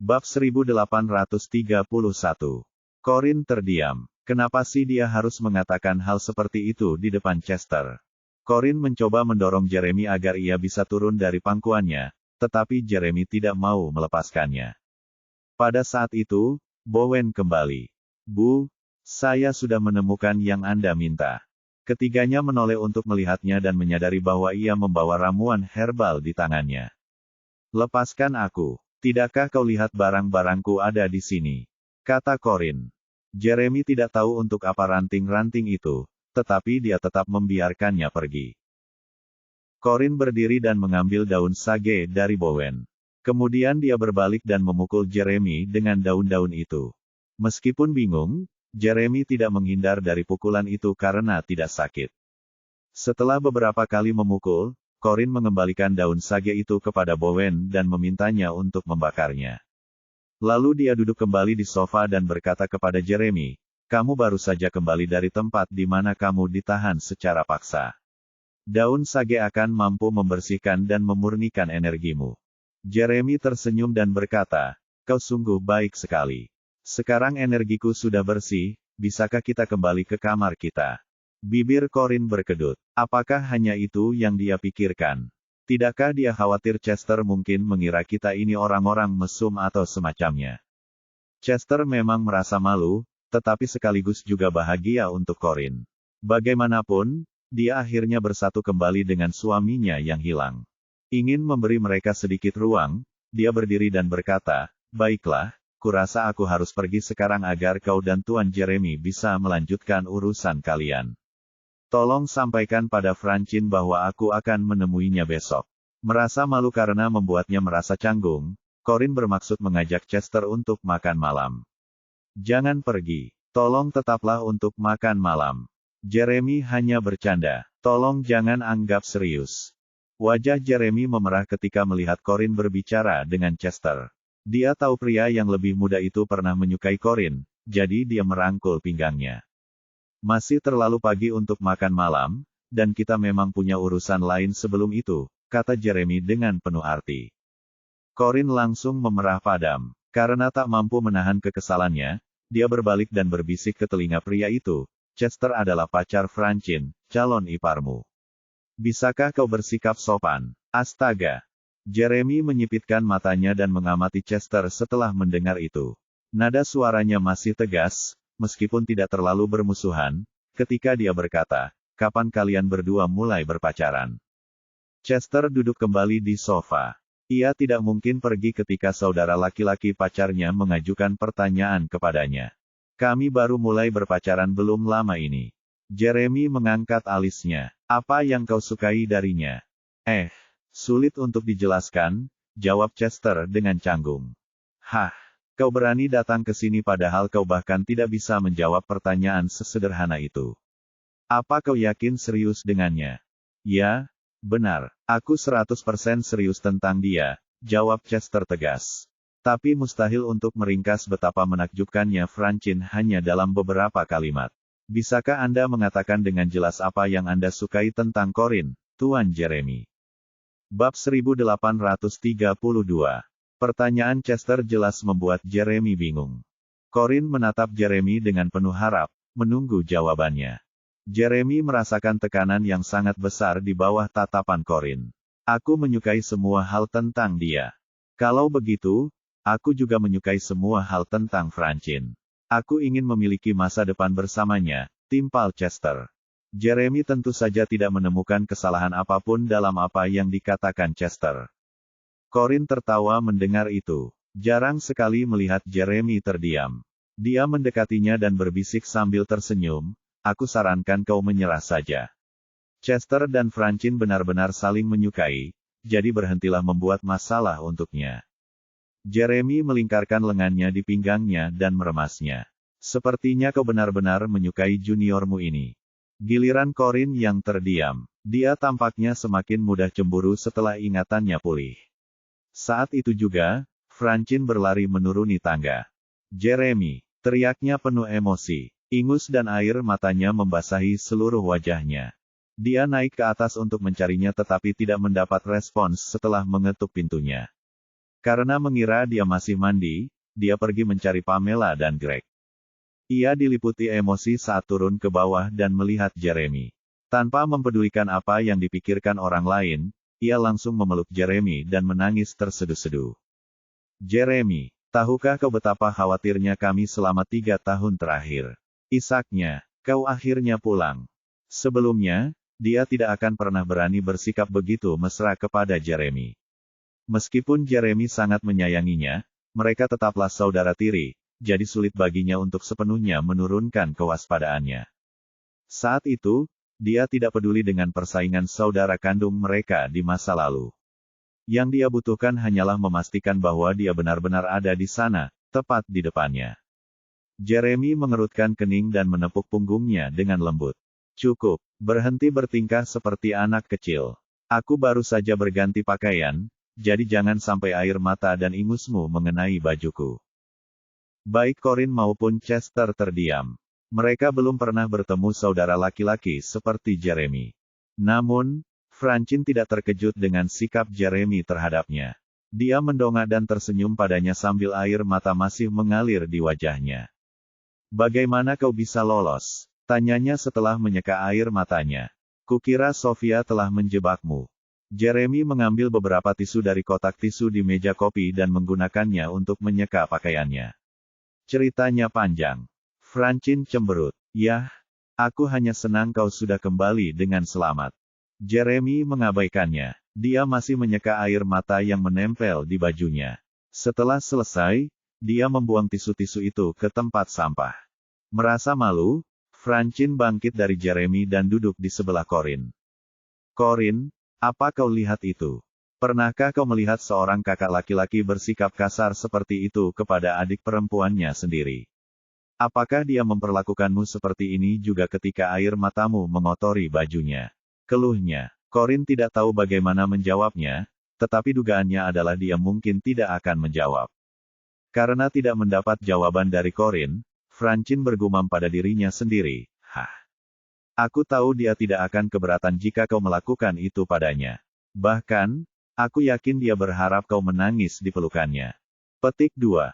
Bab 1831. Corin terdiam. Kenapa sih dia harus mengatakan hal seperti itu di depan Chester? Corin mencoba mendorong Jeremy agar ia bisa turun dari pangkuannya, tetapi Jeremy tidak mau melepaskannya. Pada saat itu, Bowen kembali. Bu, saya sudah menemukan yang Anda minta. Ketiganya menoleh untuk melihatnya dan menyadari bahwa ia membawa ramuan herbal di tangannya. Lepaskan aku. Tidakkah kau lihat barang-barangku ada di sini? Kata Corin. Jeremy tidak tahu untuk apa ranting-ranting itu, tetapi dia tetap membiarkannya pergi. Corin berdiri dan mengambil daun sage dari Bowen. Kemudian dia berbalik dan memukul Jeremy dengan daun-daun itu. Meskipun bingung, Jeremy tidak menghindar dari pukulan itu karena tidak sakit. Setelah beberapa kali memukul, Corin mengembalikan daun sage itu kepada Bowen dan memintanya untuk membakarnya. Lalu dia duduk kembali di sofa dan berkata kepada Jeremy, "Kamu baru saja kembali dari tempat di mana kamu ditahan secara paksa. Daun sage akan mampu membersihkan dan memurnikan energimu." Jeremy tersenyum dan berkata, "Kau sungguh baik sekali. Sekarang energiku sudah bersih, bisakah kita kembali ke kamar kita?" Bibir Corin berkedut. Apakah hanya itu yang dia pikirkan? Tidakkah dia khawatir Chester mungkin mengira kita ini orang-orang mesum atau semacamnya? Chester memang merasa malu, tetapi sekaligus juga bahagia untuk Corin. Bagaimanapun, dia akhirnya bersatu kembali dengan suaminya yang hilang. Ingin memberi mereka sedikit ruang, dia berdiri dan berkata, "Baiklah, kurasa aku harus pergi sekarang agar kau dan Tuan Jeremy bisa melanjutkan urusan kalian. Tolong sampaikan pada Francine bahwa aku akan menemuinya besok." Merasa malu karena membuatnya merasa canggung, Corin bermaksud mengajak Chester untuk makan malam. "Jangan pergi. Tolong tetaplah untuk makan malam." Jeremy hanya bercanda. "Tolong jangan anggap serius." Wajah Jeremy memerah ketika melihat Corin berbicara dengan Chester. Dia tahu pria yang lebih muda itu pernah menyukai Corin, jadi dia merangkul pinggangnya. "Masih terlalu pagi untuk makan malam, dan kita memang punya urusan lain sebelum itu," kata Jeremy dengan penuh arti. Corin langsung memerah padam. Karena tak mampu menahan kekesalannya, dia berbalik dan berbisik ke telinga pria itu, "Chester adalah pacar Francine, calon iparmu. Bisakah kau bersikap sopan?" Astaga! Jeremy menyipitkan matanya dan mengamati Chester setelah mendengar itu. Nada suaranya masih tegas, meskipun tidak terlalu bermusuhan, ketika dia berkata, "Kapan kalian berdua mulai berpacaran?" Chester duduk kembali di sofa. Ia tidak mungkin pergi ketika saudara laki-laki pacarnya mengajukan pertanyaan kepadanya. "Kami baru mulai berpacaran belum lama ini." Jeremy mengangkat alisnya. "Apa yang kau sukai darinya?" Sulit untuk dijelaskan," jawab Chester dengan canggung. "Hah? Kau berani datang ke sini padahal kau bahkan tidak bisa menjawab pertanyaan sesederhana itu. Apa kau yakin serius dengannya?" "Ya, benar. Aku 100% serius tentang dia," jawab Chester tegas. "Tapi mustahil untuk meringkas betapa menakjubkannya Francine hanya dalam beberapa kalimat. Bisakah Anda mengatakan dengan jelas apa yang Anda sukai tentang Corin, Tuan Jeremy?" Bab 1832. Pertanyaan Chester jelas membuat Jeremy bingung. Corin menatap Jeremy dengan penuh harap, menunggu jawabannya. Jeremy merasakan tekanan yang sangat besar di bawah tatapan Corin. "Aku menyukai semua hal tentang dia. Kalau begitu, aku juga menyukai semua hal tentang Francine. Aku ingin memiliki masa depan bersamanya," timpal Chester. Jeremy tentu saja tidak menemukan kesalahan apapun dalam apa yang dikatakan Chester. Corin tertawa mendengar itu. Jarang sekali melihat Jeremy terdiam. Dia mendekatinya dan berbisik sambil tersenyum, "Aku sarankan kau menyerah saja. Chester dan Francine benar-benar saling menyukai, jadi berhentilah membuat masalah untuknya." Jeremy melingkarkan lengannya di pinggangnya dan meremasnya. "Sepertinya kau benar-benar menyukai juniormu ini." Giliran Corin yang terdiam. Dia tampaknya semakin mudah cemburu setelah ingatannya pulih. Saat itu juga, Francine berlari menuruni tangga. "Jeremy!" teriaknya penuh emosi. Ingus dan air matanya membasahi seluruh wajahnya. Dia naik ke atas untuk mencarinya tetapi tidak mendapat respons setelah mengetuk pintunya. Karena mengira dia masih mandi, dia pergi mencari Pamela dan Greg. Ia diliputi emosi saat turun ke bawah dan melihat Jeremy. Tanpa mempedulikan apa yang dipikirkan orang lain, ia langsung memeluk Jeremy dan menangis terseduh-seduh. Jeremy, tahukah kau betapa khawatirnya kami selama 3 tahun terakhir? Isaknya, kau akhirnya pulang. Sebelumnya, dia tidak akan pernah berani bersikap begitu mesra kepada Jeremy. Meskipun Jeremy sangat menyayanginya, mereka tetaplah saudara tiri, jadi sulit baginya untuk sepenuhnya menurunkan kewaspadaannya. Saat itu, dia tidak peduli dengan persaingan saudara kandung mereka di masa lalu. Yang dia butuhkan hanyalah memastikan bahwa dia benar-benar ada di sana, tepat di depannya. Jeremy mengerutkan kening dan menepuk punggungnya dengan lembut. Cukup, berhenti bertingkah seperti anak kecil. Aku baru saja berganti pakaian, jadi jangan sampai air mata dan ingusmu mengenai bajuku. Baik Corin maupun Chester terdiam. Mereka belum pernah bertemu saudara laki-laki seperti Jeremy. Namun, Francine tidak terkejut dengan sikap Jeremy terhadapnya. Dia mendongak dan tersenyum padanya sambil air mata masih mengalir di wajahnya. Bagaimana kau bisa lolos? Tanyanya setelah menyeka air matanya. Kukira Sofia telah menjebakmu. Jeremy mengambil beberapa tisu dari kotak tisu di meja kopi dan menggunakannya untuk menyeka pakaiannya. Ceritanya panjang. Francine cemberut. Yah, aku hanya senang kau sudah kembali dengan selamat. Jeremy mengabaikannya. Dia masih menyeka air mata yang menempel di bajunya. Setelah selesai, dia membuang tisu-tisu itu ke tempat sampah. Merasa malu, Francine bangkit dari Jeremy dan duduk di sebelah Corin. Corin, apa kau lihat itu? Pernahkah kau melihat seorang kakak laki-laki bersikap kasar seperti itu kepada adik perempuannya sendiri? Apakah dia memperlakukanmu seperti ini juga ketika air matamu mengotori bajunya? Keluhnya. Corin tidak tahu bagaimana menjawabnya, tetapi dugaannya adalah dia mungkin tidak akan menjawab. Karena tidak mendapat jawaban dari Corin, Francine bergumam pada dirinya sendiri, Aku tahu dia tidak akan keberatan jika kau melakukan itu padanya. Bahkan, aku yakin dia berharap kau menangis di pelukannya. Petik 2.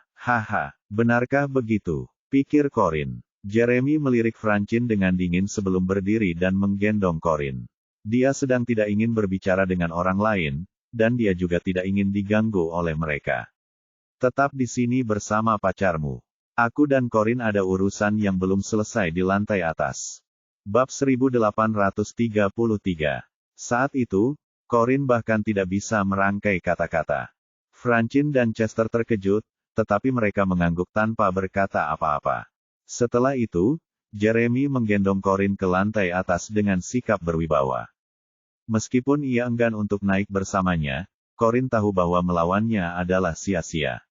Benarkah begitu? Pikir Corin. Jeremy melirik Francine dengan dingin sebelum berdiri dan menggendong Corin. Dia sedang tidak ingin berbicara dengan orang lain, dan dia juga tidak ingin diganggu oleh mereka. Tetap di sini bersama pacarmu. Aku dan Corin ada urusan yang belum selesai di lantai atas. Bab 1833. Saat itu, Corin bahkan tidak bisa merangkai kata-kata. Francine dan Chester terkejut, tetapi mereka mengangguk tanpa berkata apa-apa. Setelah itu, Jeremy menggendong Corin ke lantai atas dengan sikap berwibawa. Meskipun ia enggan untuk naik bersamanya, Corin tahu bahwa melawannya adalah sia-sia.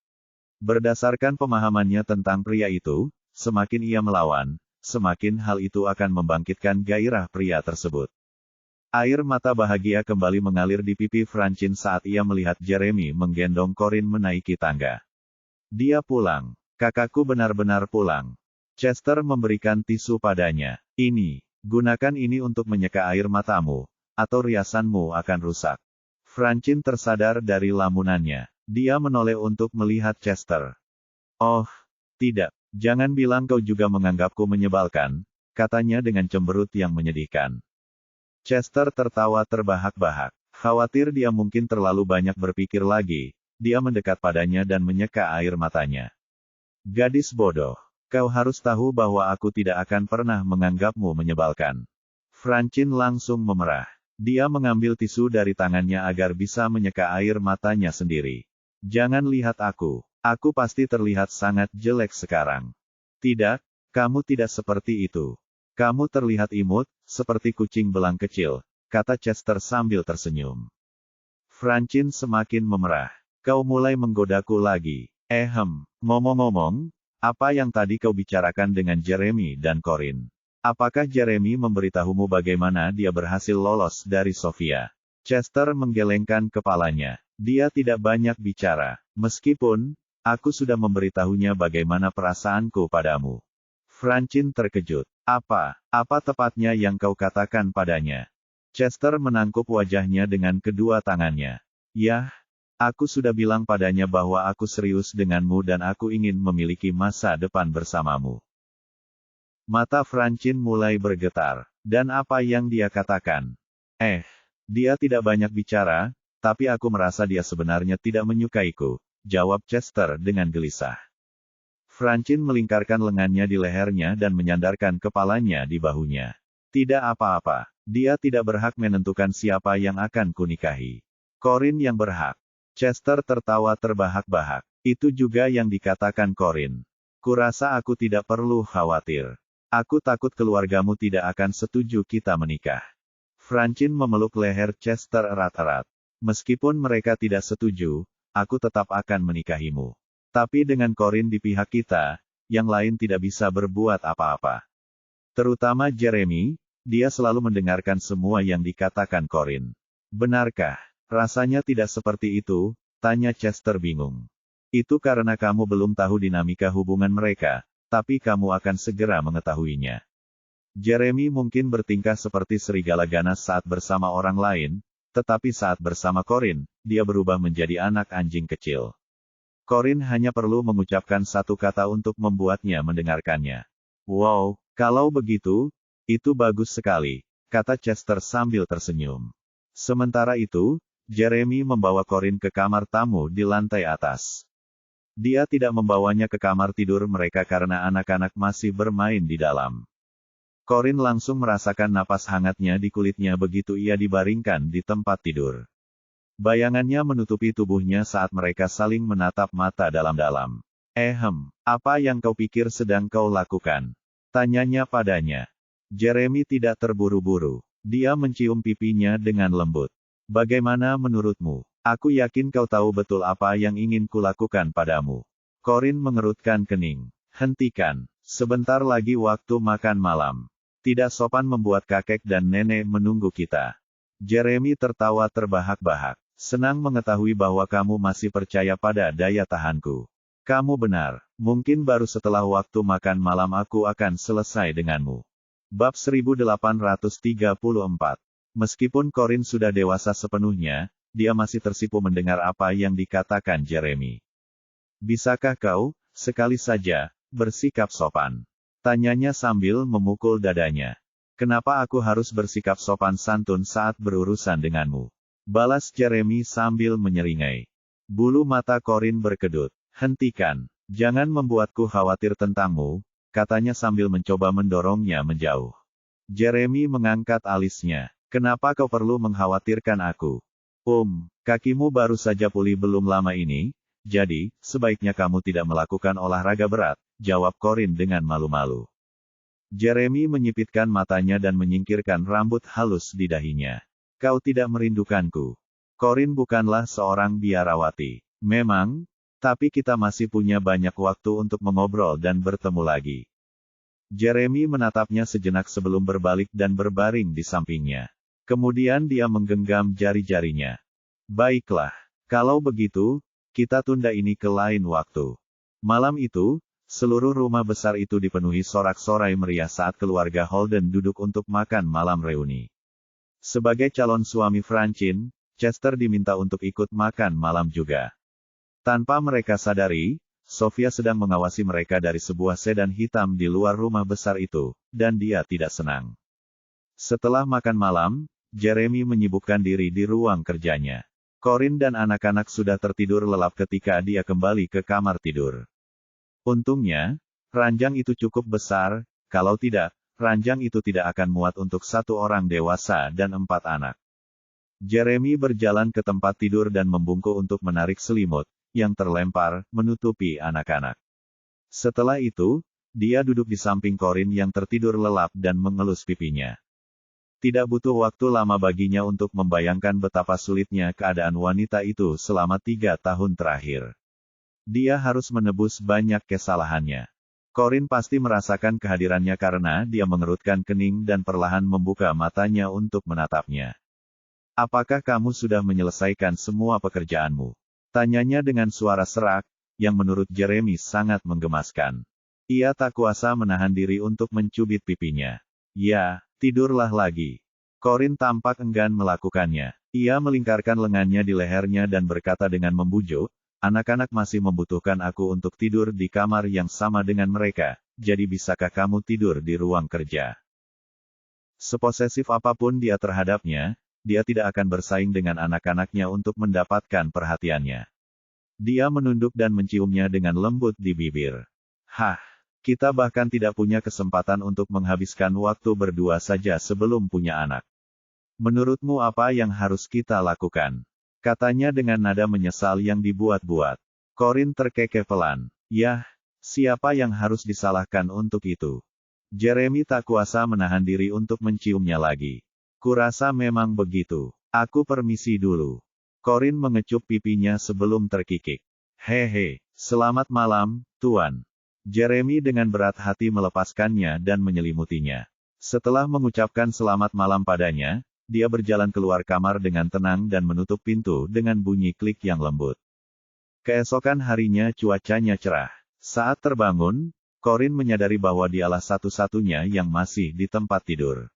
Berdasarkan pemahamannya tentang pria itu, semakin ia melawan, semakin hal itu akan membangkitkan gairah pria tersebut. Air mata bahagia kembali mengalir di pipi Francine saat ia melihat Jeremy menggendong Corin menaiki tangga. Dia pulang. Kakakku benar-benar pulang. Chester memberikan tisu padanya. Ini, gunakan ini untuk menyeka air matamu, atau riasanmu akan rusak. Francine tersadar dari lamunannya. Dia menoleh untuk melihat Chester. Oh, tidak. Jangan bilang kau juga menganggapku menyebalkan, katanya dengan cemberut yang menyedihkan. Chester tertawa terbahak-bahak. Khawatir dia mungkin terlalu banyak berpikir lagi, dia mendekat padanya dan menyeka air matanya. Gadis bodoh. Kau harus tahu bahwa aku tidak akan pernah menganggapmu menyebalkan. Francine langsung memerah. Dia mengambil tisu dari tangannya agar bisa menyeka air matanya sendiri. Jangan lihat aku. Aku pasti terlihat sangat jelek sekarang. Tidak, kamu tidak seperti itu. Kamu terlihat imut, seperti kucing belang kecil, kata Chester sambil tersenyum. Francine semakin memerah. Kau mulai menggodaku lagi. Ngomong-ngomong, apa yang tadi kau bicarakan dengan Jeremy dan Corin? Apakah Jeremy memberitahumu bagaimana dia berhasil lolos dari Sofia? Chester menggelengkan kepalanya. Dia tidak banyak bicara, meskipun aku sudah memberitahunya bagaimana perasaanku padamu. Francine terkejut. Apa tepatnya yang kau katakan padanya? Chester menangkup wajahnya dengan kedua tangannya. Yah, Aku sudah bilang padanya bahwa aku serius denganmu dan aku ingin memiliki masa depan bersamamu. Mata Francine mulai bergetar. Dan apa yang dia katakan? Dia tidak banyak bicara, tapi aku merasa dia sebenarnya tidak menyukaiku, jawab Chester dengan gelisah. Francine melingkarkan lengannya di lehernya dan menyandarkan kepalanya di bahunya. Tidak apa-apa, dia tidak berhak menentukan siapa yang akan kunikahi. Corinne yang berhak. Chester tertawa terbahak-bahak. Itu juga yang dikatakan Corinne. Kurasa aku tidak perlu khawatir. Aku takut keluargamu tidak akan setuju kita menikah. Francine memeluk leher Chester erat-erat. Meskipun mereka tidak setuju, aku tetap akan menikahimu. Tapi dengan Corinne di pihak kita, yang lain tidak bisa berbuat apa-apa. Terutama Jeremy, dia selalu mendengarkan semua yang dikatakan Corinne. Benarkah? Rasanya tidak seperti itu, tanya Chester bingung. Itu karena kamu belum tahu dinamika hubungan mereka, tapi kamu akan segera mengetahuinya. Jeremy mungkin bertingkah seperti serigala ganas saat bersama orang lain, tetapi saat bersama Corinne, dia berubah menjadi anak anjing kecil. Corinne hanya perlu mengucapkan satu kata untuk membuatnya mendengarkannya. Wow, kalau begitu, itu bagus sekali, kata Chester sambil tersenyum. Sementara itu, Jeremy membawa Corinne ke kamar tamu di lantai atas. Dia tidak membawanya ke kamar tidur mereka karena anak-anak masih bermain di dalam. Corinne langsung merasakan napas hangatnya di kulitnya begitu ia dibaringkan di tempat tidur. Bayangannya menutupi tubuhnya saat mereka saling menatap mata dalam-dalam. Apa yang kau pikir sedang kau lakukan? Tanyanya padanya. Jeremy tidak terburu-buru. Dia mencium pipinya dengan lembut. Bagaimana menurutmu? Aku yakin kau tahu betul apa yang ingin kulakukan padamu. Corinne mengerutkan kening. Hentikan. Sebentar lagi waktu makan malam. Tidak sopan membuat kakek dan nenek menunggu kita. Jeremy tertawa terbahak-bahak. Senang mengetahui bahwa kamu masih percaya pada daya tahanku. Kamu benar. Mungkin baru setelah waktu makan malam aku akan selesai denganmu. Bab 1834. Meskipun Corinne sudah dewasa sepenuhnya, dia masih tersipu mendengar apa yang dikatakan Jeremy. Bisakah kau, sekali saja, bersikap sopan? Tanyanya sambil memukul dadanya. Kenapa aku harus bersikap sopan santun saat berurusan denganmu? Balas Jeremy sambil menyeringai. Bulu mata Corinne berkedut. Hentikan. Jangan membuatku khawatir tentangmu, katanya sambil mencoba mendorongnya menjauh. Jeremy mengangkat alisnya. Kenapa kau perlu mengkhawatirkan aku? Kakimu baru saja pulih belum lama ini, jadi, sebaiknya kamu tidak melakukan olahraga berat, jawab Corinne dengan malu-malu. Jeremy menyipitkan matanya dan menyingkirkan rambut halus di dahinya. Kau tidak merindukanku. Corinne bukanlah seorang biarawati. Memang, tapi kita masih punya banyak waktu untuk mengobrol dan bertemu lagi. Jeremy menatapnya sejenak sebelum berbalik dan berbaring di sampingnya. Kemudian dia menggenggam jari-jarinya. Baiklah, kalau begitu, kita tunda ini ke lain waktu. Malam itu, seluruh rumah besar itu dipenuhi sorak-sorai meriah saat keluarga Holden duduk untuk makan malam reuni. Sebagai calon suami Francine, Chester diminta untuk ikut makan malam juga. Tanpa mereka sadari, Sofia sedang mengawasi mereka dari sebuah sedan hitam di luar rumah besar itu, dan dia tidak senang. Setelah makan malam, Jeremy menyibukkan diri di ruang kerjanya. Corinne dan anak-anak sudah tertidur lelap ketika dia kembali ke kamar tidur. Untungnya, ranjang itu cukup besar, kalau tidak, ranjang itu tidak akan muat untuk satu orang dewasa dan 4 anak. Jeremy berjalan ke tempat tidur dan membungkuk untuk menarik selimut, yang terlempar, menutupi anak-anak. Setelah itu, dia duduk di samping Corinne yang tertidur lelap dan mengelus pipinya. Tidak butuh waktu lama baginya untuk membayangkan betapa sulitnya keadaan wanita itu selama 3 tahun terakhir. Dia harus menebus banyak kesalahannya. Corinne pasti merasakan kehadirannya karena dia mengerutkan kening dan perlahan membuka matanya untuk menatapnya. Apakah kamu sudah menyelesaikan semua pekerjaanmu? Tanyanya dengan suara serak, yang menurut Jeremy sangat menggemaskan. Ia tak kuasa menahan diri untuk mencubit pipinya. Ya, tidurlah lagi. Corin tampak enggan melakukannya. Ia melingkarkan lengannya di lehernya dan berkata dengan membujuk, anak-anak masih membutuhkan aku untuk tidur di kamar yang sama dengan mereka, jadi bisakah kamu tidur di ruang kerja? Seposesif apapun dia terhadapnya, dia tidak akan bersaing dengan anak-anaknya untuk mendapatkan perhatiannya. Dia menunduk dan menciumnya dengan lembut di bibir. Hah, kita bahkan tidak punya kesempatan untuk menghabiskan waktu berdua saja sebelum punya anak. Menurutmu apa yang harus kita lakukan? Katanya dengan nada menyesal yang dibuat-buat. Corin terkekeh pelan. Yah, siapa yang harus disalahkan untuk itu? Jeremy tak kuasa menahan diri untuk menciumnya lagi. Kurasa memang begitu. Aku permisi dulu. Corin mengecup pipinya sebelum terkikik. Hehe, selamat malam, Tuan. Jeremy dengan berat hati melepaskannya dan menyelimutinya. Setelah mengucapkan selamat malam padanya, dia berjalan keluar kamar dengan tenang dan menutup pintu dengan bunyi klik yang lembut. Keesokan harinya cuacanya cerah. Saat terbangun, Corin menyadari bahwa dialah satu-satunya yang masih di tempat tidur.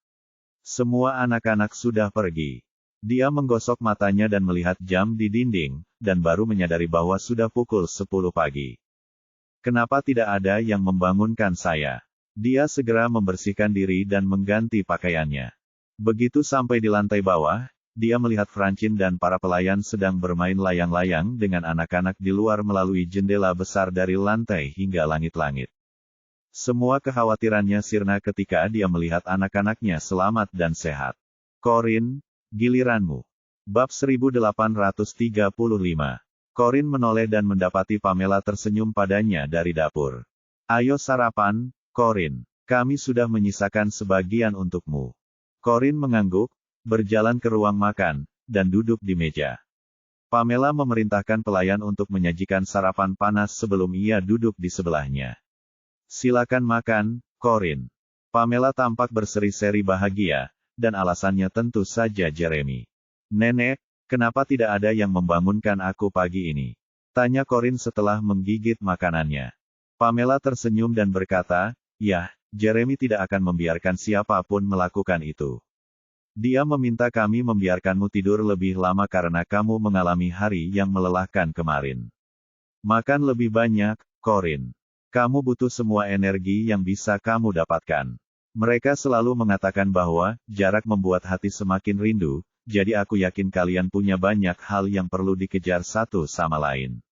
Semua anak-anak sudah pergi. Dia menggosok matanya dan melihat jam di dinding, dan baru menyadari bahwa sudah pukul 10 pagi. Kenapa tidak ada yang membangunkan saya? Dia segera membersihkan diri dan mengganti pakaiannya. Begitu sampai di lantai bawah, dia melihat Francine dan para pelayan sedang bermain layang-layang dengan anak-anak di luar melalui jendela besar dari lantai hingga langit-langit. Semua kekhawatirannya sirna ketika dia melihat anak-anaknya selamat dan sehat. Corin, giliranmu. Bab 1835. Corin menoleh dan mendapati Pamela tersenyum padanya dari dapur. Ayo sarapan, Corin. Kami sudah menyisakan sebagian untukmu. Corin mengangguk, berjalan ke ruang makan, dan duduk di meja. Pamela memerintahkan pelayan untuk menyajikan sarapan panas sebelum ia duduk di sebelahnya. Silakan makan, Corin. Pamela tampak berseri-seri bahagia, dan alasannya tentu saja Jeremy. Nenek, kenapa tidak ada yang membangunkan aku pagi ini? Tanya Corin setelah menggigit makanannya. Pamela tersenyum dan berkata, yah, Jeremy tidak akan membiarkan siapapun melakukan itu. Dia meminta kami membiarkanmu tidur lebih lama karena kamu mengalami hari yang melelahkan kemarin. Makan lebih banyak, Corin. Kamu butuh semua energi yang bisa kamu dapatkan. Mereka selalu mengatakan bahwa, jarak membuat hati semakin rindu, jadi aku yakin kalian punya banyak hal yang perlu dikejar satu sama lain.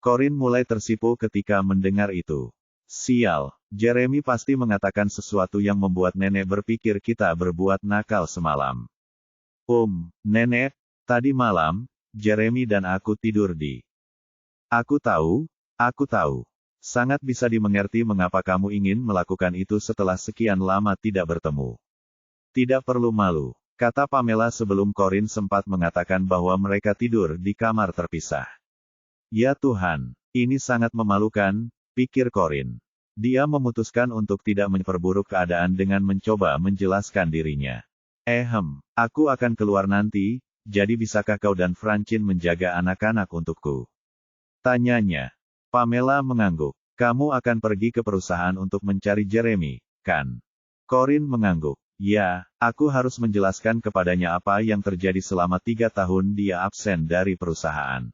Corin mulai tersipu ketika mendengar itu. Sial, Jeremy pasti mengatakan sesuatu yang membuat nenek berpikir kita berbuat nakal semalam. Nenek, tadi malam, Jeremy dan aku tidur di... Aku tahu. Sangat bisa dimengerti mengapa kamu ingin melakukan itu setelah sekian lama tidak bertemu. Tidak perlu malu, kata Pamela sebelum Corin sempat mengatakan bahwa mereka tidur di kamar terpisah. Ya Tuhan, ini sangat memalukan, pikir Corin. Dia memutuskan untuk tidak memperburuk keadaan dengan mencoba menjelaskan dirinya. Aku akan keluar nanti, jadi bisakah kau dan Francine menjaga anak-anak untukku? Tanyanya. Pamela mengangguk. Kamu akan pergi ke perusahaan untuk mencari Jeremy, kan? Corin mengangguk. Ya, aku harus menjelaskan kepadanya apa yang terjadi selama 3 tahun dia absen dari perusahaan.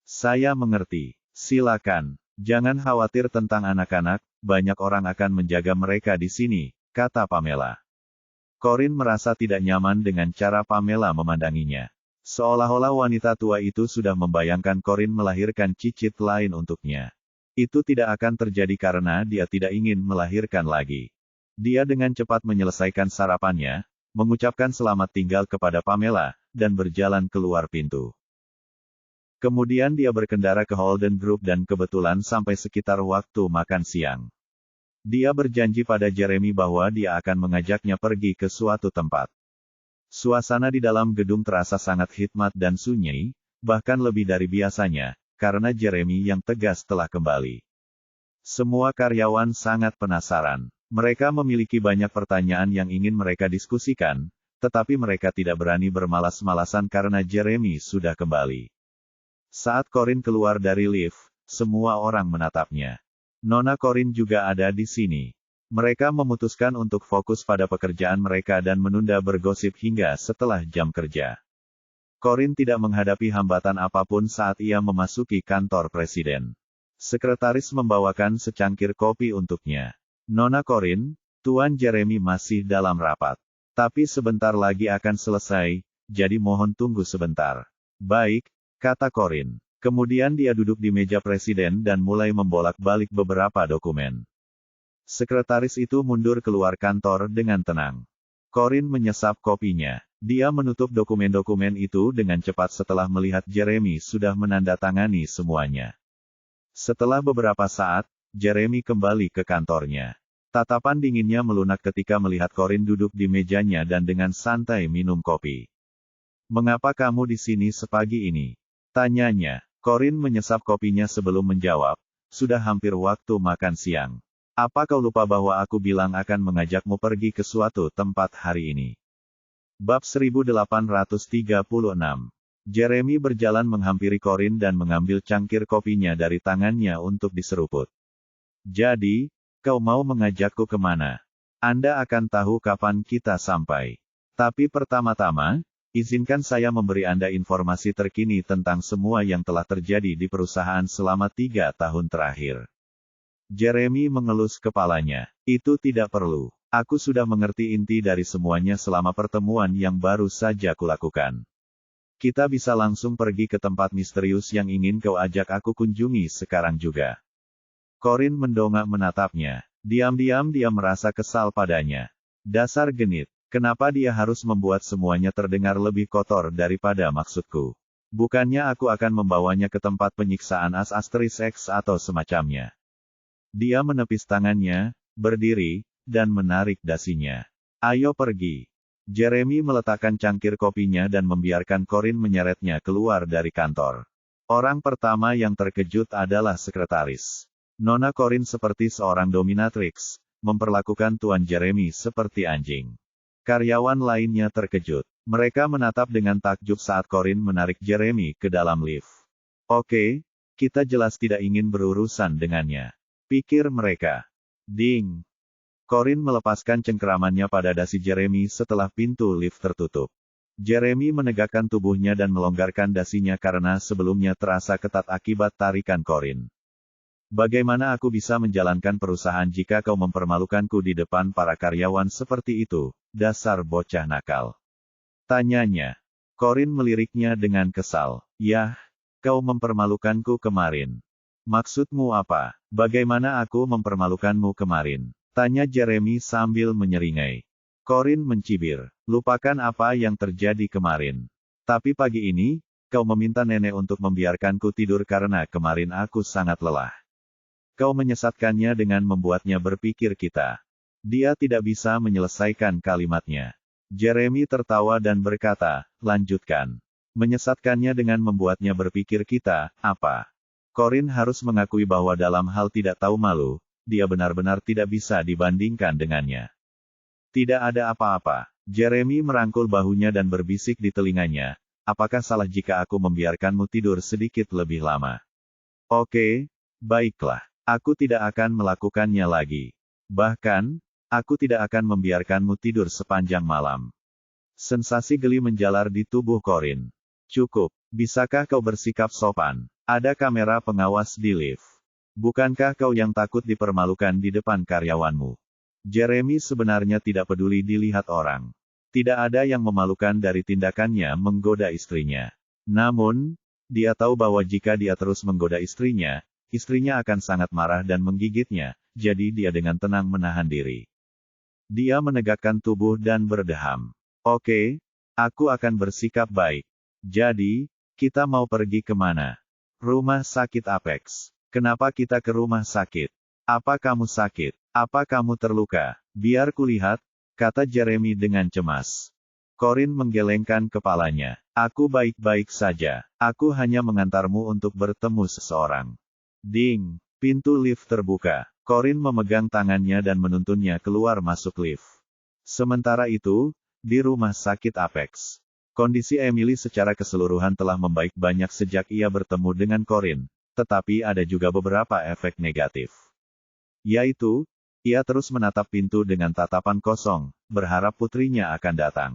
Saya mengerti. Silakan. Jangan khawatir tentang anak-anak, banyak orang akan menjaga mereka di sini, kata Pamela. Corin merasa tidak nyaman dengan cara Pamela memandanginya. Seolah-olah wanita tua itu sudah membayangkan Corin melahirkan cicit lain untuknya. Itu tidak akan terjadi karena dia tidak ingin melahirkan lagi. Dia dengan cepat menyelesaikan sarapannya, mengucapkan selamat tinggal kepada Pamela, dan berjalan keluar pintu. Kemudian dia berkendara ke Holden Group dan kebetulan sampai sekitar waktu makan siang. Dia berjanji pada Jeremy bahwa dia akan mengajaknya pergi ke suatu tempat. Suasana di dalam gedung terasa sangat khidmat dan sunyi, bahkan lebih dari biasanya, karena Jeremy yang tegas telah kembali. Semua karyawan sangat penasaran. Mereka memiliki banyak pertanyaan yang ingin mereka diskusikan, tetapi mereka tidak berani bermalas-malasan karena Jeremy sudah kembali. Saat Corin keluar dari lift, semua orang menatapnya. Nona Corin juga ada di sini. Mereka memutuskan untuk fokus pada pekerjaan mereka dan menunda bergosip hingga setelah jam kerja. Corin tidak menghadapi hambatan apapun saat ia memasuki kantor presiden. Sekretaris membawakan secangkir kopi untuknya. Nona Corin, Tuan Jeremy masih dalam rapat. Tapi sebentar lagi akan selesai, jadi mohon tunggu sebentar. Baik, kata Corin. Kemudian dia duduk di meja presiden dan mulai membolak-balik beberapa dokumen. Sekretaris itu mundur keluar kantor dengan tenang. Corin menyesap kopinya. Dia menutup dokumen-dokumen itu dengan cepat setelah melihat Jeremy sudah menandatangani semuanya. Setelah beberapa saat, Jeremy kembali ke kantornya. Tatapan dinginnya melunak ketika melihat Corin duduk di mejanya dan dengan santai minum kopi. "Mengapa kamu di sini sepagi ini?" tanyanya. Corin menyesap kopinya sebelum menjawab, "Sudah hampir waktu makan siang. Apa kau lupa bahwa aku bilang akan mengajakmu pergi ke suatu tempat hari ini?" Bab 1836. Jeremy berjalan menghampiri Corin dan mengambil cangkir kopinya dari tangannya untuk diseruput. "Jadi, kau mau mengajakku kemana? Anda akan tahu kapan kita sampai. Tapi pertama-tama, izinkan saya memberi Anda informasi terkini tentang semua yang telah terjadi di perusahaan selama 3 tahun terakhir." Jeremy mengelus kepalanya. "Itu tidak perlu. Aku sudah mengerti inti dari semuanya selama pertemuan yang baru saja kulakukan. Kita bisa langsung pergi ke tempat misterius yang ingin kau ajak aku kunjungi sekarang juga." Corin mendongak menatapnya. Diam-diam dia merasa kesal padanya. Dasar genit. Kenapa dia harus membuat semuanya terdengar lebih kotor daripada maksudku? Bukannya aku akan membawanya ke tempat penyiksaan X atau semacamnya. Dia menepis tangannya, berdiri, dan menarik dasinya. "Ayo pergi." Jeremy meletakkan cangkir kopinya dan membiarkan Corin menyeretnya keluar dari kantor. Orang pertama yang terkejut adalah sekretaris. Nona Corin seperti seorang dominatrix, memperlakukan Tuan Jeremy seperti anjing. Karyawan lainnya terkejut. Mereka menatap dengan takjub saat Corin menarik Jeremy ke dalam lift. "Oke, kita jelas tidak ingin berurusan dengannya," pikir mereka. Ding! Corin melepaskan cengkeramannya pada dasi Jeremy setelah pintu lift tertutup. Jeremy menegakkan tubuhnya dan melonggarkan dasinya karena sebelumnya terasa ketat akibat tarikan Corin. "Bagaimana aku bisa menjalankan perusahaan jika kau mempermalukanku di depan para karyawan seperti itu, dasar bocah nakal?" tanyanya. Corin meliriknya dengan kesal. "Yah, kau mempermalukanku kemarin. Maksudmu apa? Bagaimana aku mempermalukanmu kemarin?" tanya Jeremy sambil menyeringai. Corin mencibir. "Lupakan apa yang terjadi kemarin. Tapi pagi ini, kau meminta nenek untuk membiarkanku tidur karena kemarin aku sangat lelah. Kau menyesatkannya dengan membuatnya berpikir kita." Dia tidak bisa menyelesaikan kalimatnya. Jeremy tertawa dan berkata, "Lanjutkan. Menyesatkannya dengan membuatnya berpikir kita, apa?" Corin harus mengakui bahwa dalam hal tidak tahu malu, dia benar-benar tidak bisa dibandingkan dengannya. "Tidak ada apa-apa." Jeremy merangkul bahunya dan berbisik di telinganya, "Apakah salah jika aku membiarkanmu tidur sedikit lebih lama?" "Oke, baiklah. Aku tidak akan melakukannya lagi. Bahkan, aku tidak akan membiarkanmu tidur sepanjang malam." Sensasi geli menjalar di tubuh Corin. "Cukup. Bisakah kau bersikap sopan? Ada kamera pengawas di lift. Bukankah kau yang takut dipermalukan di depan karyawanmu?" Jeremy sebenarnya tidak peduli dilihat orang. Tidak ada yang memalukan dari tindakannya menggoda istrinya. Namun, dia tahu bahwa jika dia terus menggoda istrinya akan sangat marah dan menggigitnya, jadi dia dengan tenang menahan diri. Dia menegakkan tubuh dan berdeham. "Oke, aku akan bersikap baik. Jadi, kita mau pergi kemana?" "Rumah sakit Apex." "Kenapa kita ke rumah sakit? Apa kamu sakit? Apa kamu terluka?" "Biar kulihat," kata Jeremy dengan cemas. Corin menggelengkan kepalanya. "Aku baik-baik saja. Aku hanya mengantarmu untuk bertemu seseorang." Ding! Pintu lift terbuka. Corin memegang tangannya dan menuntunnya keluar masuk lift. Sementara itu, di rumah sakit Apex. Kondisi Emily secara keseluruhan telah membaik banyak sejak ia bertemu dengan Corin. Tetapi ada juga beberapa efek negatif. Yaitu, Ia terus menatap pintu dengan tatapan kosong, berharap putrinya akan datang.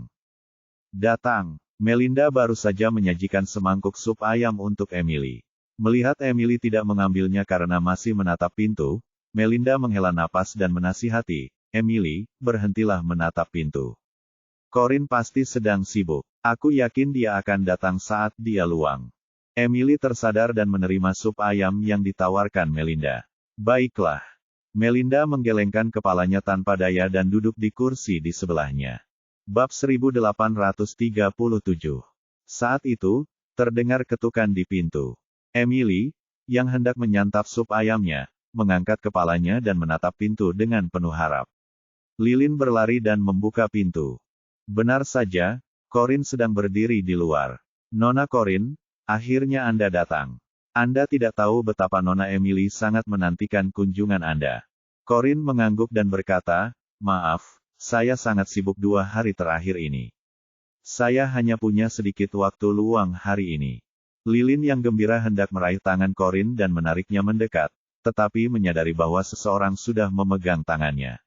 Datang. Melinda baru saja menyajikan semangkuk sup ayam untuk Emily. Melihat Emily tidak mengambilnya karena masih menatap pintu, Melinda menghela napas dan menasihati, "Emily, berhentilah menatap pintu. Corin pasti sedang sibuk. Aku yakin dia akan datang saat dia luang." Emily tersadar dan menerima sup ayam yang ditawarkan Melinda. "Baiklah." Melinda menggelengkan kepalanya tanpa daya dan duduk di kursi di sebelahnya. Bab 1837. Saat itu, terdengar ketukan di pintu. Emily, yang hendak menyantap sup ayamnya, mengangkat kepalanya dan menatap pintu dengan penuh harap. Lilin berlari dan membuka pintu. Benar saja, Corin sedang berdiri di luar. "Nona Corin, akhirnya Anda datang. Anda tidak tahu betapa Nona Emily sangat menantikan kunjungan Anda." Corin mengangguk dan berkata, "Maaf, saya sangat sibuk 2 hari terakhir ini. Saya hanya punya sedikit waktu luang hari ini." Lilin yang gembira hendak meraih tangan Corin dan menariknya mendekat, tetapi menyadari bahwa seseorang sudah memegang tangannya.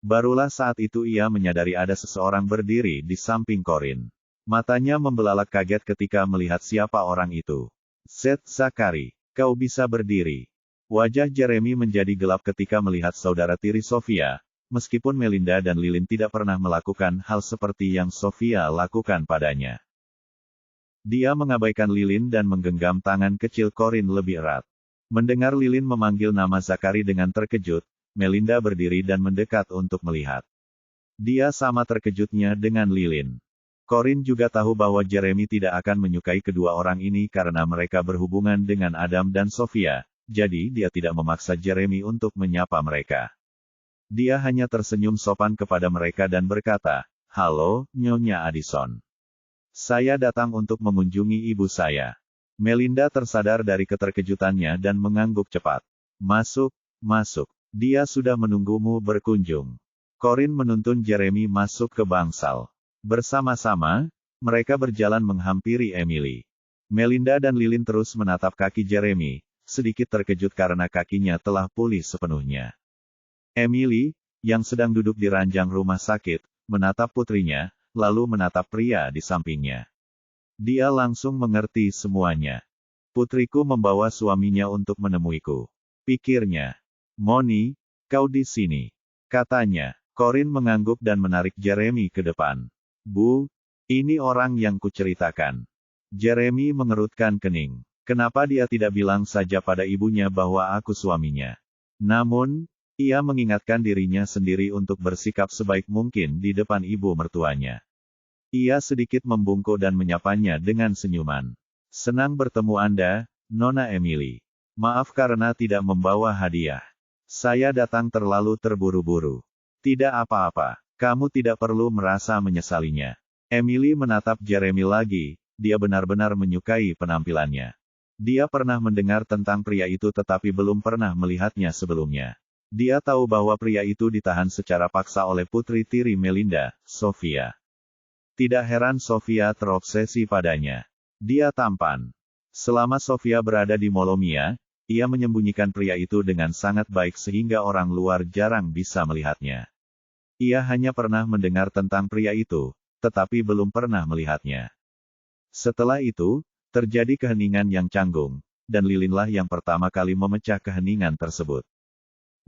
Barulah saat itu ia menyadari ada seseorang berdiri di samping Corin. Matanya membelalak kaget ketika melihat siapa orang itu. "Seth Zachary, kau bisa berdiri." Wajah Jeremy menjadi gelap ketika melihat saudara tiri Sofia, meskipun Melinda dan Lilin tidak pernah melakukan hal seperti yang Sofia lakukan padanya. Dia mengabaikan Lilin dan menggenggam tangan kecil Corin lebih erat. Mendengar Lilin memanggil nama Zachary dengan terkejut, Melinda berdiri dan mendekat untuk melihat. Dia sama terkejutnya dengan Lilin. Corin juga tahu bahwa Jeremy tidak akan menyukai kedua orang ini karena mereka berhubungan dengan Adam dan Sofia, jadi dia tidak memaksa Jeremy untuk menyapa mereka. Dia hanya tersenyum sopan kepada mereka dan berkata, "Halo, Nyonya Addison. Saya datang untuk mengunjungi ibu saya." Melinda tersadar dari keterkejutannya dan mengangguk cepat. "Masuk, masuk. Dia sudah menunggumu berkunjung." Corin menuntun Jeremy masuk ke bangsal. Bersama-sama, mereka berjalan menghampiri Emily. Melinda dan Lilin terus menatap kaki Jeremy, sedikit terkejut karena kakinya telah pulih sepenuhnya. Emily, yang sedang duduk di ranjang rumah sakit, menatap putrinya, lalu menatap pria di sampingnya. Dia langsung mengerti semuanya. "Putriku membawa suaminya untuk menemuiku," pikirnya. "Moni, kau di sini," katanya. Corin mengangguk dan menarik Jeremy ke depan. "Bu, ini orang yang kuceritakan." Jeremy mengerutkan kening. Kenapa dia tidak bilang saja pada ibunya bahwa aku suaminya? Namun, ia mengingatkan dirinya sendiri untuk bersikap sebaik mungkin di depan ibu mertuanya. Ia sedikit membungkuk dan menyapanya dengan senyuman. "Senang bertemu Anda, Nona Emily. Maaf karena tidak membawa hadiah. Saya datang terlalu terburu-buru." "Tidak apa-apa. Kamu tidak perlu merasa menyesalinya." Emily menatap Jeremy lagi, dia benar-benar menyukai penampilannya. Dia pernah mendengar tentang pria itu tetapi belum pernah melihatnya sebelumnya. Dia tahu bahwa pria itu ditahan secara paksa oleh putri tiri Melinda, Sofia. Tidak heran Sofia terobsesi padanya. Dia tampan. Selama Sofia berada di Molomia, ia menyembunyikan pria itu dengan sangat baik sehingga orang luar jarang bisa melihatnya. Ia hanya pernah mendengar tentang pria itu, tetapi belum pernah melihatnya. Setelah itu, terjadi keheningan yang canggung, dan Lilinlah yang pertama kali memecah keheningan tersebut.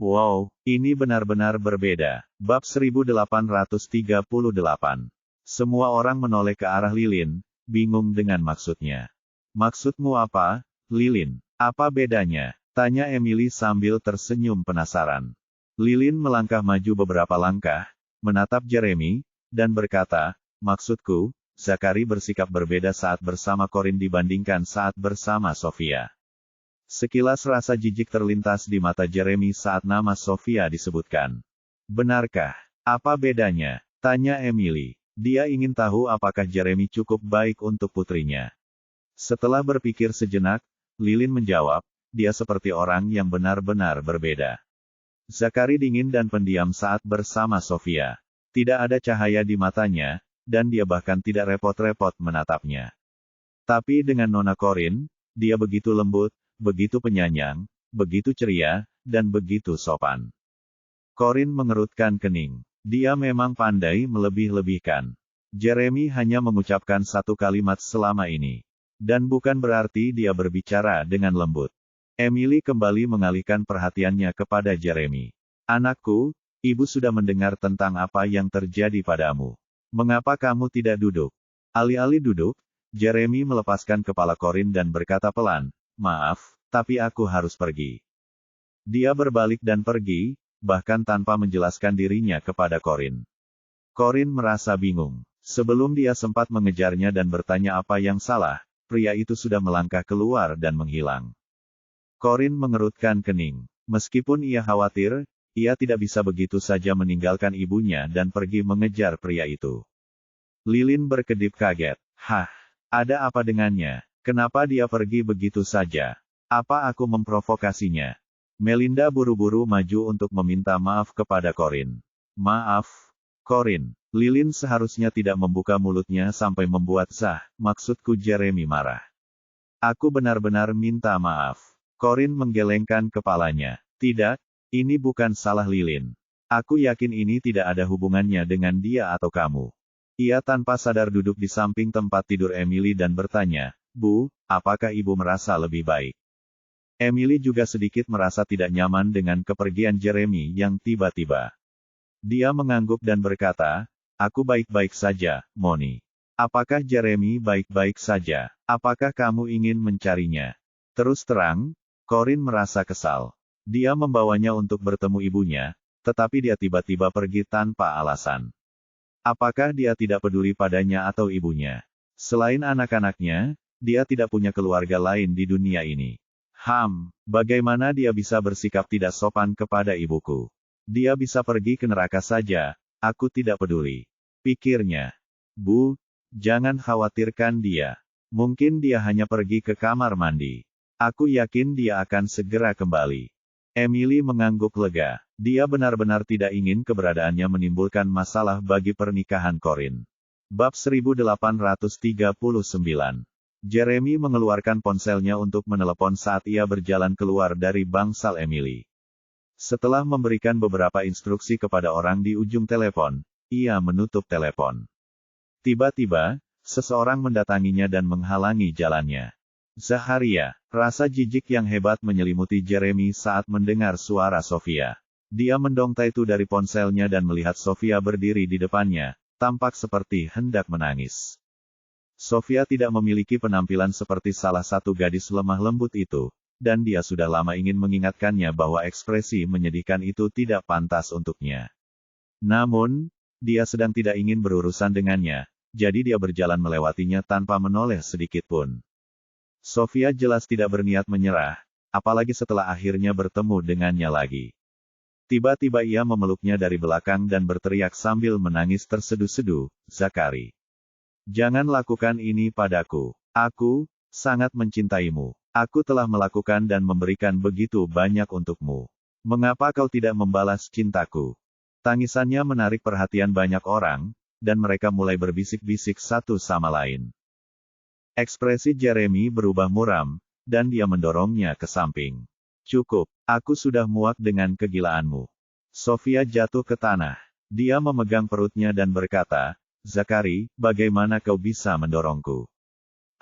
"Wow, ini benar-benar berbeda." Bab 1838. Semua orang menoleh ke arah Lilin, bingung dengan maksudnya. "Maksudmu apa, Lilin? Apa bedanya?" tanya Emily sambil tersenyum penasaran. Lilin melangkah maju beberapa langkah, menatap Jeremy, dan berkata, "Maksudku, Zachary bersikap berbeda saat bersama Corin dibandingkan saat bersama Sofia." Sekilas rasa jijik terlintas di mata Jeremy saat nama Sofia disebutkan. "Benarkah? Apa bedanya?" tanya Emily. Dia ingin tahu apakah Jeremy cukup baik untuk putrinya. Setelah berpikir sejenak, Lilin menjawab, "Dia seperti orang yang benar-benar berbeda." Zachary dingin dan pendiam saat bersama Sofia. Tidak ada cahaya di matanya, dan dia bahkan tidak repot-repot menatapnya. Tapi dengan Nona Corin, dia begitu lembut, begitu penyayang, begitu ceria, dan begitu sopan. Corin mengerutkan kening. Dia memang pandai melebih-lebihkan. Jeremy hanya mengucapkan satu kalimat selama ini. Dan bukan berarti dia berbicara dengan lembut. Emily kembali mengalihkan perhatiannya kepada Jeremy. Anakku, ibu sudah mendengar tentang apa yang terjadi padamu. Mengapa kamu tidak duduk? Alih-alih duduk, Jeremy melepaskan kepala Corin dan berkata pelan, maaf, tapi aku harus pergi. Dia berbalik dan pergi, bahkan tanpa menjelaskan dirinya kepada Corin. Corin merasa bingung. Sebelum dia sempat mengejarnya dan bertanya apa yang salah, pria itu sudah melangkah keluar dan menghilang. Corin mengerutkan kening. Meskipun ia khawatir, ia tidak bisa begitu saja meninggalkan ibunya dan pergi mengejar pria itu. Lilin berkedip kaget. Hah, ada apa dengannya? Kenapa dia pergi begitu saja? Apa aku memprovokasinya? Melinda buru-buru maju untuk meminta maaf kepada Corin. Maaf, Corin. Lilin seharusnya tidak membuka mulutnya sampai membuat maksudku Jeremy marah. Aku benar-benar minta maaf. Corin menggelengkan kepalanya. Tidak, ini bukan salah Lilin. Aku yakin ini tidak ada hubungannya dengan dia atau kamu. Ia tanpa sadar duduk di samping tempat tidur Emily dan bertanya, Bu, apakah ibu merasa lebih baik? Emily juga sedikit merasa tidak nyaman dengan kepergian Jeremy yang tiba-tiba. Dia mengangguk dan berkata, aku baik-baik saja, Moni. Apakah Jeremy baik-baik saja? Apakah kamu ingin mencarinya? Terus terang, Corin merasa kesal. Dia membawanya untuk bertemu ibunya, tetapi dia tiba-tiba pergi tanpa alasan. Apakah dia tidak peduli padanya atau ibunya? Selain anak-anaknya, dia tidak punya keluarga lain di dunia ini. Bagaimana dia bisa bersikap tidak sopan kepada ibuku? Dia bisa pergi ke neraka saja, aku tidak peduli. Pikirnya. Bu, jangan khawatirkan dia. Mungkin dia hanya pergi ke kamar mandi. Aku yakin dia akan segera kembali. Emily mengangguk lega. Dia benar-benar tidak ingin keberadaannya menimbulkan masalah bagi pernikahan Corin. Bab 1839. Jeremy mengeluarkan ponselnya untuk menelepon saat ia berjalan keluar dari bangsal Emily. Setelah memberikan beberapa instruksi kepada orang di ujung telepon, ia menutup telepon. Tiba-tiba, seseorang mendatanginya dan menghalangi jalannya. Zaharia, rasa jijik yang hebat menyelimuti Jeremy saat mendengar suara Sofia. Dia mendongtai itu dari ponselnya dan melihat Sofia berdiri di depannya, tampak seperti hendak menangis. Sofia tidak memiliki penampilan seperti salah satu gadis lemah lembut itu, dan dia sudah lama ingin mengingatkannya bahwa ekspresi menyedihkan itu tidak pantas untuknya. Namun, dia sedang tidak ingin berurusan dengannya, jadi dia berjalan melewatinya tanpa menoleh sedikit pun. Sofia jelas tidak berniat menyerah, apalagi setelah akhirnya bertemu dengannya lagi. Tiba-tiba ia memeluknya dari belakang dan berteriak sambil menangis terseduh-seduh, Zakari. Jangan lakukan ini padaku. Aku sangat mencintaimu. Aku telah melakukan dan memberikan begitu banyak untukmu. Mengapa kau tidak membalas cintaku? Tangisannya menarik perhatian banyak orang, dan mereka mulai berbisik-bisik satu sama lain. Ekspresi Jeremy berubah muram, dan dia mendorongnya ke samping. Cukup, aku sudah muak dengan kegilaanmu. Sofia jatuh ke tanah. Dia memegang perutnya dan berkata, Zakari, bagaimana kau bisa mendorongku?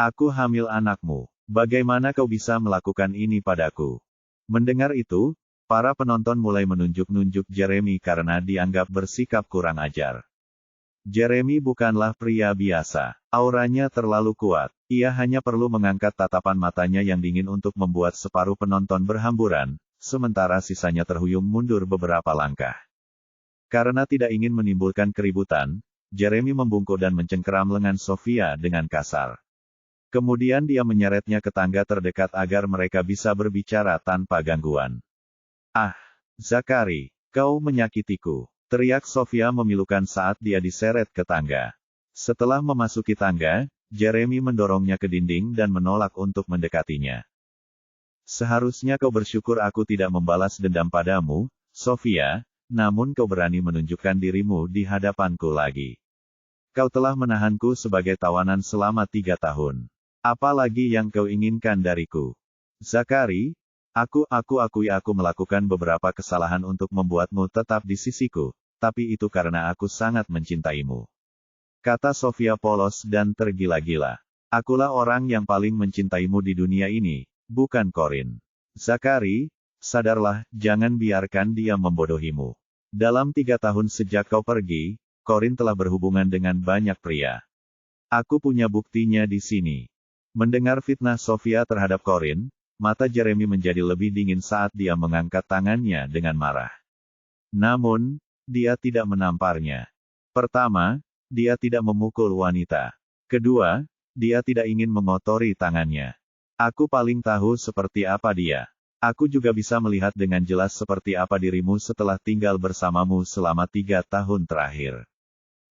Aku hamil anakmu. Bagaimana kau bisa melakukan ini padaku? Mendengar itu, para penonton mulai menunjuk-nunjuk Jeremy karena dianggap bersikap kurang ajar. Jeremy bukanlah pria biasa. Auranya terlalu kuat. Ia hanya perlu mengangkat tatapan matanya yang dingin untuk membuat separuh penonton berhamburan, sementara sisanya terhuyung mundur beberapa langkah. Karena tidak ingin menimbulkan keributan, Jeremy membungkuk dan mencengkeram lengan Sofia dengan kasar. Kemudian dia menyeretnya ke tangga terdekat agar mereka bisa berbicara tanpa gangguan. Ah, Zakari, kau menyakitiku, teriak Sofia memilukan saat dia diseret ke tangga. Setelah memasuki tangga, Jeremy mendorongnya ke dinding dan menolak untuk mendekatinya. Seharusnya kau bersyukur aku tidak membalas dendam padamu, Sofia, namun kau berani menunjukkan dirimu di hadapanku lagi. Kau telah menahanku sebagai tawanan selama 3 tahun. Apa lagi yang kau inginkan dariku? Zakari, Aku akui aku melakukan beberapa kesalahan untuk membuatmu tetap di sisiku, tapi itu karena aku sangat mencintaimu. Kata Sofia polos dan tergila-gila. Akulah orang yang paling mencintaimu di dunia ini, bukan Corin. Zachary, sadarlah, jangan biarkan dia membodohimu. Dalam 3 tahun sejak kau pergi, Corin telah berhubungan dengan banyak pria. Aku punya buktinya di sini. Mendengar fitnah Sofia terhadap Corin, mata Jeremy menjadi lebih dingin saat dia mengangkat tangannya dengan marah. Namun, dia tidak menamparnya. Pertama, dia tidak memukul wanita. Kedua, dia tidak ingin mengotori tangannya. Aku paling tahu seperti apa dia. Aku juga bisa melihat dengan jelas seperti apa dirimu setelah tinggal bersamamu selama 3 tahun terakhir.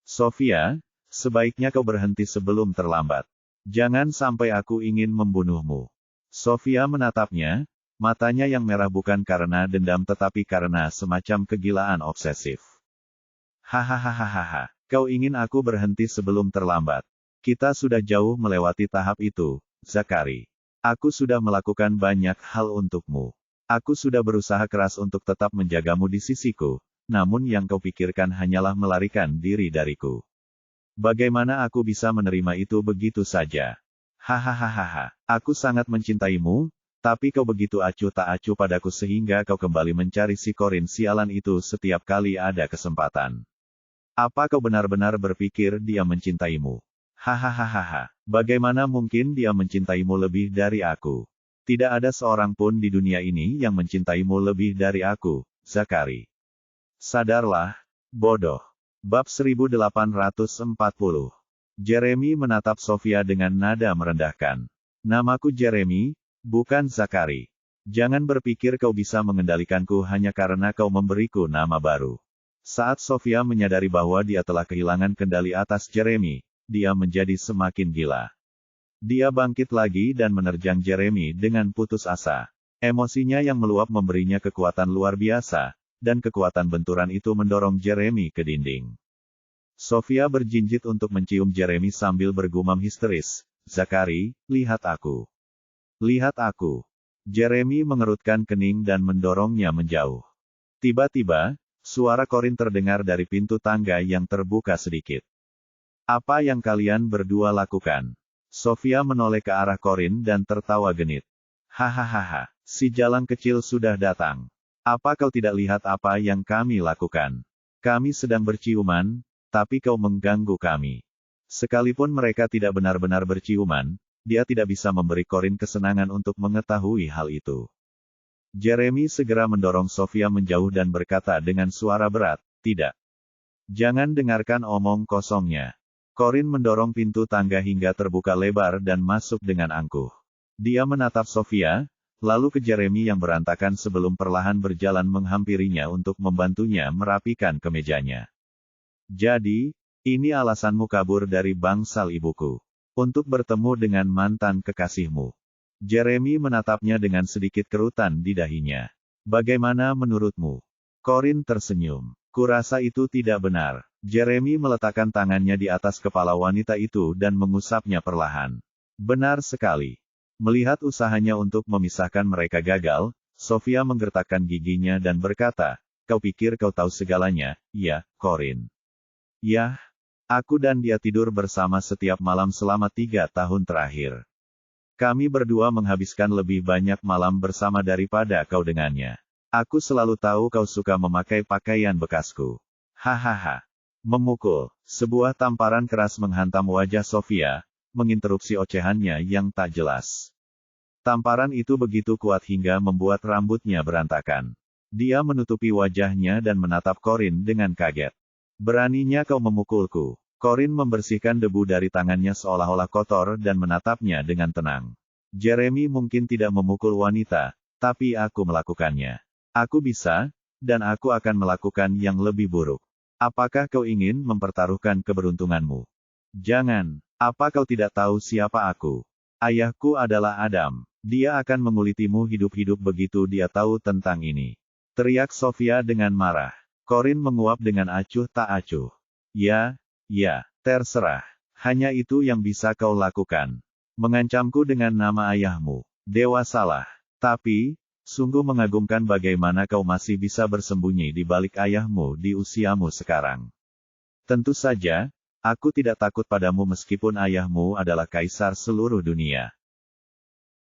Sofia, sebaiknya kau berhenti sebelum terlambat. Jangan sampai aku ingin membunuhmu. Sofia menatapnya, matanya yang merah bukan karena dendam tetapi karena semacam kegilaan obsesif. Hahaha, kau ingin aku berhenti sebelum terlambat. Kita sudah jauh melewati tahap itu, Zachary. Aku sudah melakukan banyak hal untukmu. Aku sudah berusaha keras untuk tetap menjagamu di sisiku, namun yang kau pikirkan hanyalah melarikan diri dariku. Bagaimana aku bisa menerima itu begitu saja? Hahaha, aku sangat mencintaimu, tapi kau begitu acuh tak acuh padaku sehingga kau kembali mencari si Corin sialan itu setiap kali ada kesempatan. Apa kau benar-benar berpikir dia mencintaimu? Hahaha, bagaimana mungkin dia mencintaimu lebih dari aku? Tidak ada seorang pun di dunia ini yang mencintaimu lebih dari aku, Zachary. Sadarlah, bodoh. Bab 1840. Jeremy menatap Sofia dengan nada merendahkan. Namaku Jeremy, bukan Zachary. Jangan berpikir kau bisa mengendalikanku hanya karena kau memberiku nama baru. Saat Sofia menyadari bahwa dia telah kehilangan kendali atas Jeremy, dia menjadi semakin gila. Dia bangkit lagi dan menerjang Jeremy dengan putus asa. Emosinya yang meluap memberinya kekuatan luar biasa, dan kekuatan benturan itu mendorong Jeremy ke dinding. Sofia berjinjit untuk mencium Jeremy sambil bergumam histeris, Zachary, lihat aku. Lihat aku. Jeremy mengerutkan kening dan mendorongnya menjauh. Tiba-tiba, suara Corin terdengar dari pintu tangga yang terbuka sedikit. Apa yang kalian berdua lakukan? Sofia menoleh ke arah Corin dan tertawa genit. Hahaha, si jalang kecil sudah datang. Apa kau tidak lihat apa yang kami lakukan? Kami sedang berciuman, tapi kau mengganggu kami. Sekalipun mereka tidak benar-benar berciuman, dia tidak bisa memberi Corin kesenangan untuk mengetahui hal itu. Jeremy segera mendorong Sofia menjauh dan berkata dengan suara berat, tidak. Jangan dengarkan omong kosongnya. Corin mendorong pintu tangga hingga terbuka lebar dan masuk dengan angkuh. Dia menatap Sofia, lalu ke Jeremy yang berantakan sebelum perlahan berjalan menghampirinya untuk membantunya merapikan kemejanya. Jadi, ini alasanmu kabur dari bangsal ibuku. Untuk bertemu dengan mantan kekasihmu. Jeremy menatapnya dengan sedikit kerutan di dahinya. Bagaimana menurutmu? Corin tersenyum. Kurasa itu tidak benar. Jeremy meletakkan tangannya di atas kepala wanita itu dan mengusapnya perlahan. Benar sekali. Melihat usahanya untuk memisahkan mereka gagal, Sofia menggertakkan giginya dan berkata, kau pikir kau tahu segalanya, ya, Corin. Yah, aku dan dia tidur bersama setiap malam selama 3 tahun terakhir. Kami berdua menghabiskan lebih banyak malam bersama daripada kau dengannya. Aku selalu tahu kau suka memakai pakaian bekasku. Hahaha. Memukul. Sebuah tamparan keras menghantam wajah Sofia, menginterupsi ocehannya yang tak jelas. Tamparan itu begitu kuat hingga membuat rambutnya berantakan. Dia menutupi wajahnya dan menatap Corin dengan kaget. Beraninya kau memukulku. Corin membersihkan debu dari tangannya seolah-olah kotor dan menatapnya dengan tenang. Jeremy mungkin tidak memukul wanita, tapi aku melakukannya. Aku bisa, dan aku akan melakukan yang lebih buruk. Apakah kau ingin mempertaruhkan keberuntunganmu? Jangan. Apa kau tidak tahu siapa aku? Ayahku adalah Adam. Dia akan mengulitimu hidup-hidup begitu dia tahu tentang ini. Teriak Sofia dengan marah. Corin menguap dengan acuh tak acuh. Ya, terserah. Hanya itu yang bisa kau lakukan. Mengancamku dengan nama ayahmu. Dewasalah. Tapi, Sungguh mengagumkan bagaimana kau masih bisa bersembunyi di balik ayahmu di usiamu sekarang. Tentu saja, aku tidak takut padamu meskipun ayahmu adalah kaisar seluruh dunia.